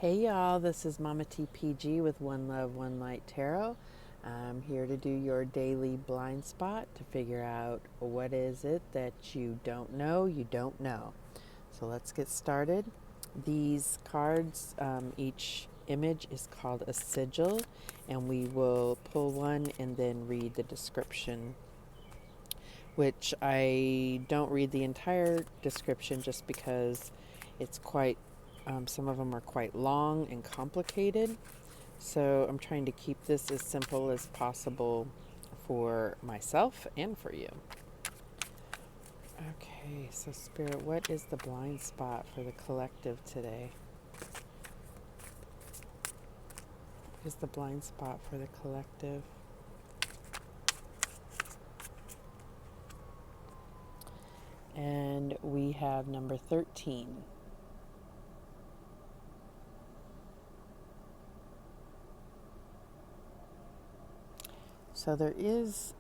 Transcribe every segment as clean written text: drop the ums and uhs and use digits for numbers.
Hey y'all, this is Mama TPG with One Love, One Light Tarot. I'm here to do your daily blind spot to figure out what is it that you don't know. So let's get started. These cards, each image is called a sigil, and we will pull one and then read the description, which I don't read the entire description just because it's quite some of them are quite long and complicated, so I'm trying to keep this as simple as possible for myself and for you. Okay, so Spirit, what is the blind spot for the collective today? What is the blind spot for the collective? And we have number 13. So there is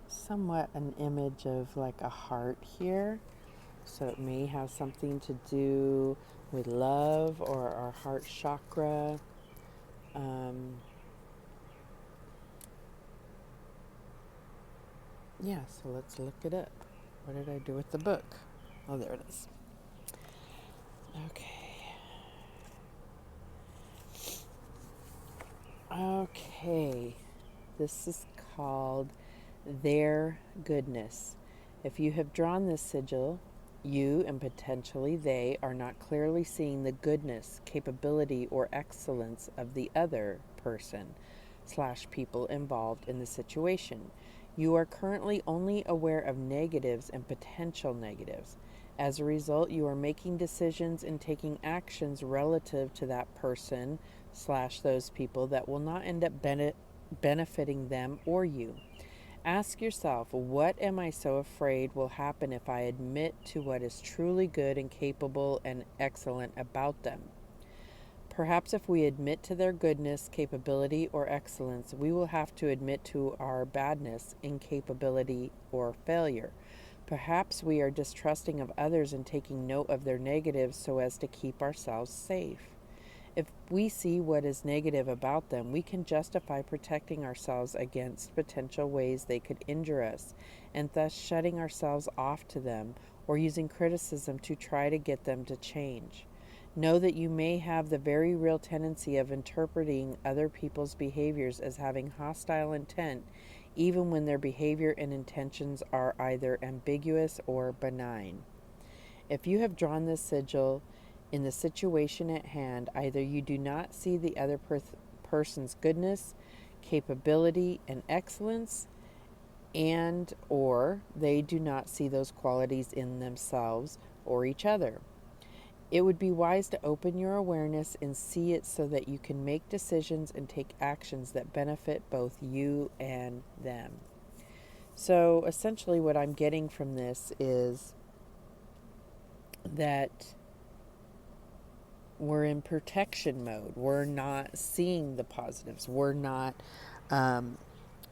somewhat an image of like a heart here. So it may have something to do with love or our heart chakra. Yeah, so let's look it up. What did I do with the book? Oh, there it is. Okay. This is called Their Goodness. If you have drawn this sigil, you and potentially they are not clearly seeing the goodness, capability, or excellence of the other person/people involved in the situation. You are currently only aware of negatives and potential negatives. As a result, you are making decisions and taking actions relative to that person/those people that will not end up benefiting them or you. Ask yourself, what am I so afraid will happen if I admit to what is truly good and capable and excellent about them? Perhaps if we admit to their goodness, capability, or excellence, we will have to admit to our badness, incapability, or failure. Perhaps we are distrusting of others and taking note of their negatives so as to keep ourselves safe. If we see what is negative about them, we can justify protecting ourselves against potential ways they could injure us, and thus shutting ourselves off to them or using criticism to try to get them to change. Know that you may have the very real tendency of interpreting other people's behaviors as having hostile intent, even when their behavior and intentions are either ambiguous or benign. If you have drawn this sigil in the situation at hand, either you do not see the other person's goodness, capability, and excellence, and or they do not see those qualities in themselves or each other. It would be wise to open your awareness and see it so that you can make decisions and take actions that benefit both you and them. So essentially what I'm getting from this is that we're in protection mode. We're not seeing the positives. We're not,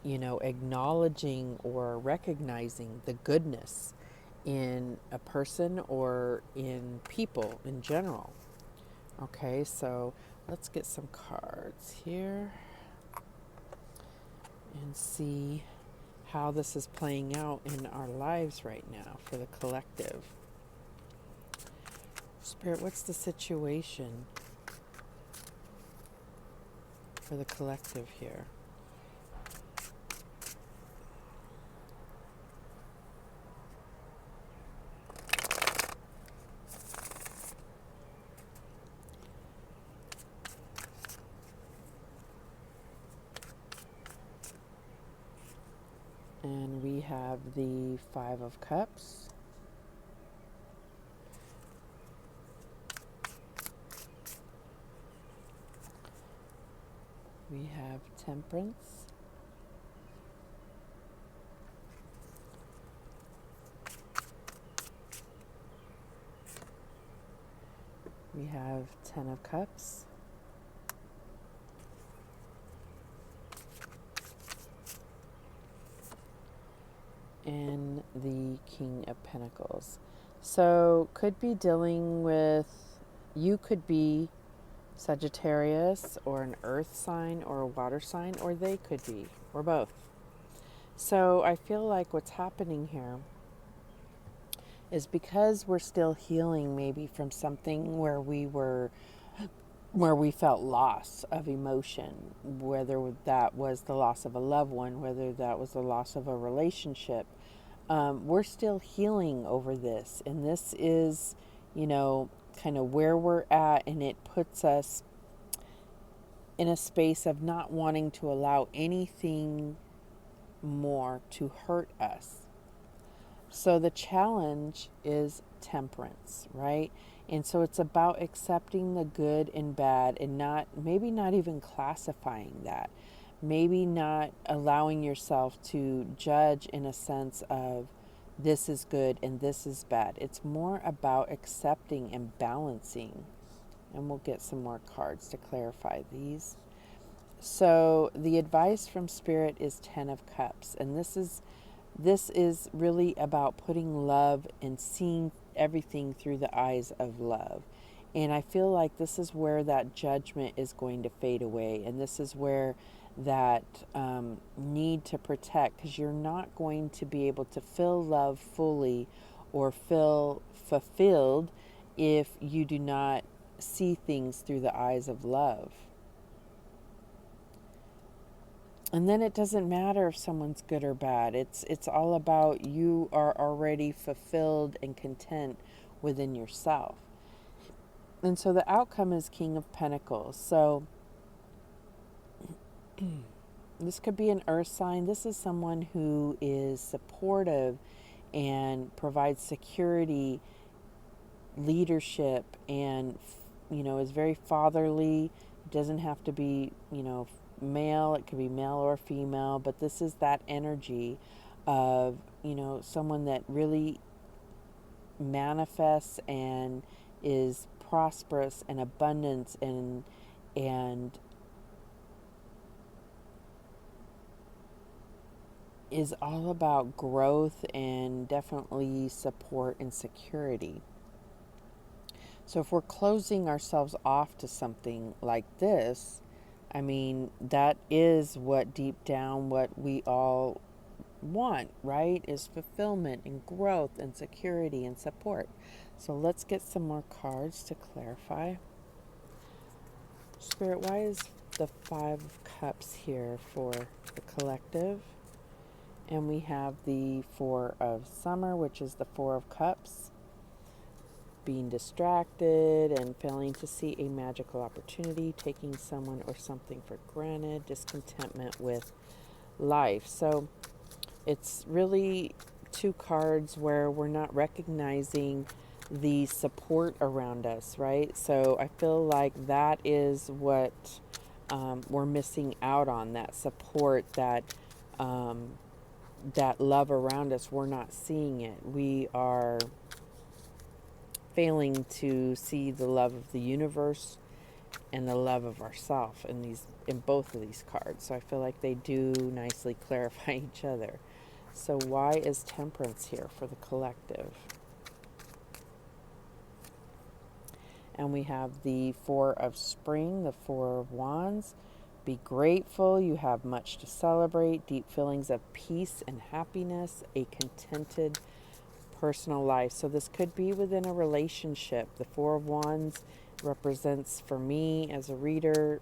acknowledging or recognizing the goodness in a person or in people in general. Okay, so let's get some cards here and see how this is playing out in our lives right now for the collective. Spirit, what's the situation for the collective here? And we have the Five of Cups. We have Temperance. We have Ten of Cups. And the King of Pentacles. So could be dealing with, you could be Sagittarius, or an earth sign, or a water sign, or they could be, or both. So I feel like what's happening here is because we're still healing maybe from something where we felt loss of emotion, whether that was the loss of a loved one, whether that was the loss of a relationship. We're still healing over this. And this is, kind of where we're at. And it puts us in a space of not wanting to allow anything more to hurt us. So the challenge is temperance, right? And so it's about accepting the good and bad and maybe not even classifying that. Maybe not allowing yourself to judge in a sense of this is good and this is bad. It's more about accepting and balancing. And we'll get some more cards to clarify these. So the advice from Spirit is 10 of Cups. And this is really about putting love and seeing everything through the eyes of love. And I feel like this is where that judgment is going to fade away. And this is where that need to protect, because you're not going to be able to feel love fully or feel fulfilled if you do not see things through the eyes of love. And then it doesn't matter if someone's good or bad. It's all about you are already fulfilled and content within yourself. And so the outcome is King of Pentacles. So this could be an earth sign. This is someone who is supportive and provides security, leadership, and is very fatherly. It doesn't have to be, male. It could be male or female, but this is that energy of, someone that really manifests and is prosperous and abundance and is all about growth and definitely support and security. So if we're closing ourselves off to something like this, I mean, that is what deep down what we all want, right? Is fulfillment and growth and security and support. So let's get some more cards to clarify. Spirit, why is the 5 of Cups here for the collective? And we have the 4 of Summer, which is the 4 of Cups. Being distracted and failing to see a magical opportunity, taking someone or something for granted, discontentment with life. So it's really 2 cards where we're not recognizing the support around us, right? So I feel like that is what we're missing out on, that support, that love around us. We're not seeing it. We are failing to see the love of the universe and the love of ourself in both of these cards. So I feel like they do nicely clarify each other. So why is Temperance here for the collective? And we have the 4 of Spring, the 4 of Wands. Be grateful. You have much to celebrate. Deep feelings of peace and happiness. A contented personal life. So this could be within a relationship. The 4 of Wands represents, for me as a reader,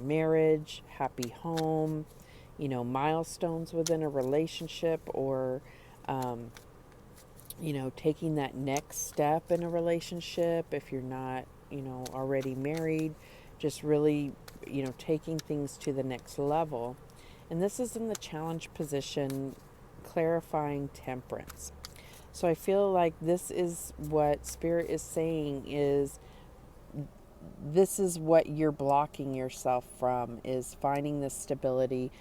marriage, happy home, milestones within a relationship, or taking that next step in a relationship. If you're not already married, just really taking things to the next level. And this is in the challenge position, clarifying Temperance. So I feel like this is what Spirit is saying, is this is what you're blocking yourself from, is finding the stability,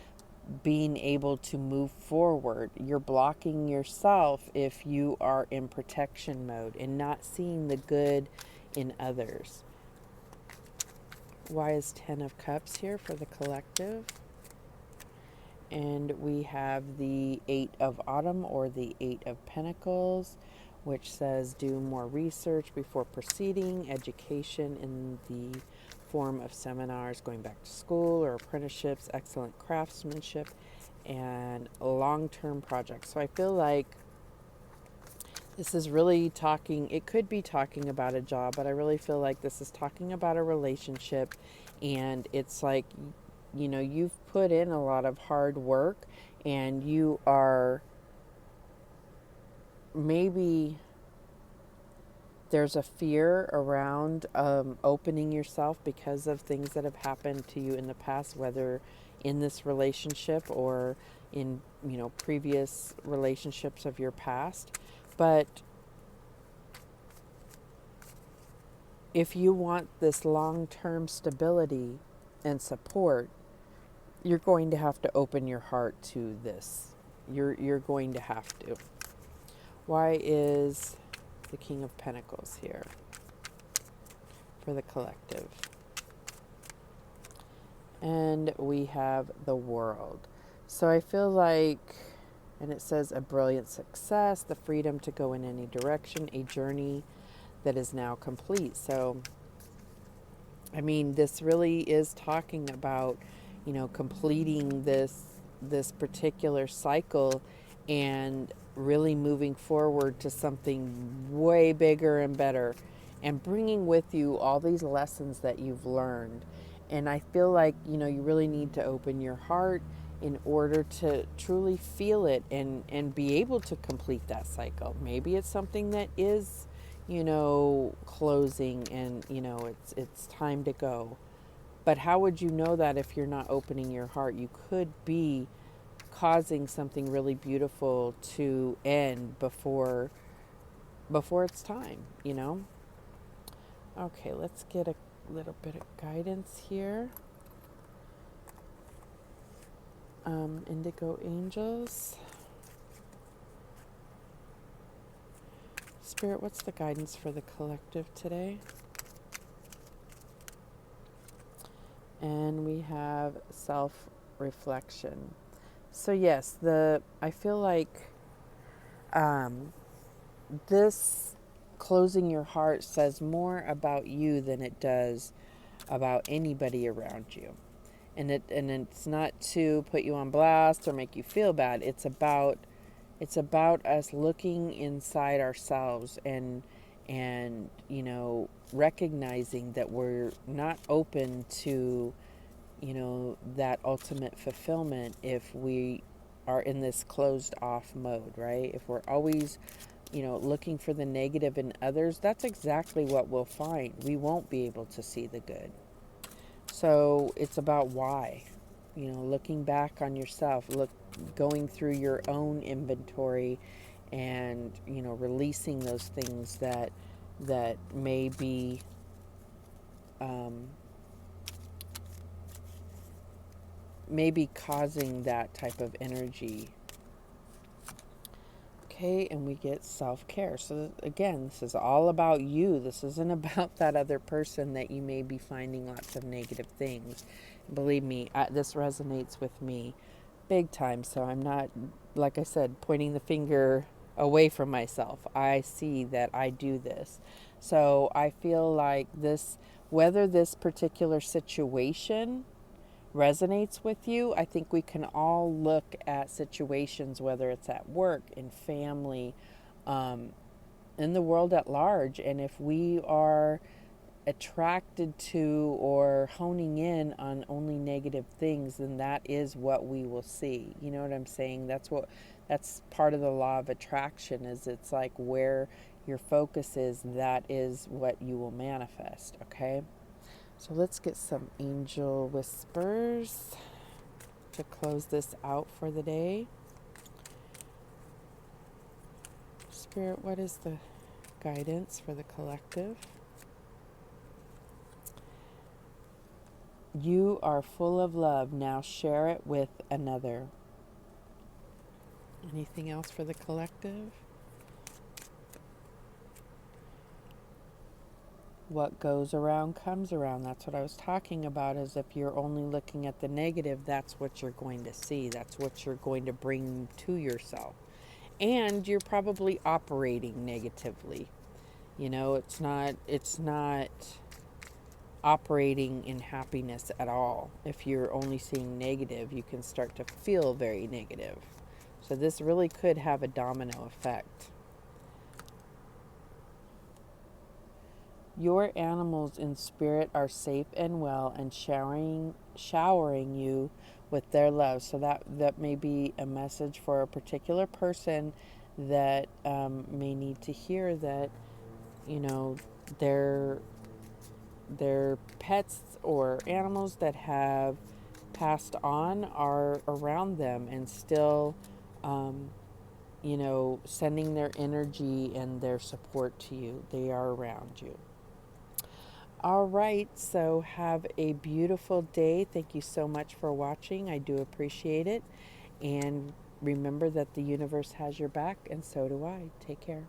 being able to move forward. You're blocking yourself if you are in protection mode and not seeing the good in others. Why is 10 of Cups here for the collective? And we have the 8 of Autumn, or the 8 of Pentacles, which says do more research before proceeding. Education in the form of seminars, going back to school or apprenticeships, excellent craftsmanship, and long-term projects. So I feel like this is really talking, it could be talking about a job, but I really feel like this is talking about a relationship. And it's like, you've put in a lot of hard work, and you are maybe there's a fear around opening yourself because of things that have happened to you in the past, whether in this relationship or in, previous relationships of your past. But if you want this long-term stability and support, you're going to have to open your heart to this. You're going to have to. Why is the King of Pentacles here for the collective? And we have the World. So I feel like, and it says a brilliant success, the freedom to go in any direction, a journey that is now complete. So, I mean, this really is talking about, completing this particular cycle and really moving forward to something way bigger and better, and bringing with you all these lessons that you've learned. And I feel like, you really need to open your heart in order to truly feel it and be able to complete that cycle. Maybe it's something that is, closing and, it's time to go. But how would you know that if you're not opening your heart? You could be causing something really beautiful to end before it's time, Okay, let's get a little bit of guidance here. Indigo angels. Spirit, what's the guidance for the collective today? And we have self-reflection. So yes, I feel like this closing your heart says more about you than it does about anybody around you. And it's not to put you on blast or make you feel bad. It's about us looking inside ourselves and recognizing that we're not open to that ultimate fulfillment if we are in this closed off mode, right? If we're always looking for the negative in others, that's exactly what we'll find. We won't be able to see the good. So it's about why, looking back on yourself, going through your own inventory, and releasing those things that may be causing that type of energy. Okay, and we get self-care. So again, this is all about you. This isn't about that other person that you may be finding lots of negative things. Believe me, this resonates with me big time. So I'm not, like I said, pointing the finger away from myself. I see that I do this. So I feel like whether this particular situation resonates with you, I think we can all look at situations, whether it's at work, in family, in the world at large, and if we are attracted to or honing in on only negative things, then that is what we will see. You know what I'm saying? That's part of the law of attraction, is it's like where your focus is, that is what you will manifest, okay? So let's get some angel whispers to close this out for the day. Spirit, what is the guidance for the collective? You are full of love. Now share it with another. Anything else for the collective? What goes around comes around. That's what I was talking about, is if you're only looking at the negative, that's what you're going to see. That's what you're going to bring to yourself. And you're probably operating negatively. It's not operating in happiness at all. If you're only seeing negative, you can start to feel very negative. So this really could have a domino effect. Your animals in spirit are safe and well and showering you with their love. So that may be a message for a particular person that may need to hear that, you know, their pets or animals that have passed on are around them and still, sending their energy and their support to you. They are around you. All right, so have a beautiful day. Thank you so much for watching. I do appreciate it. And remember that the universe has your back, and so do I. Take care.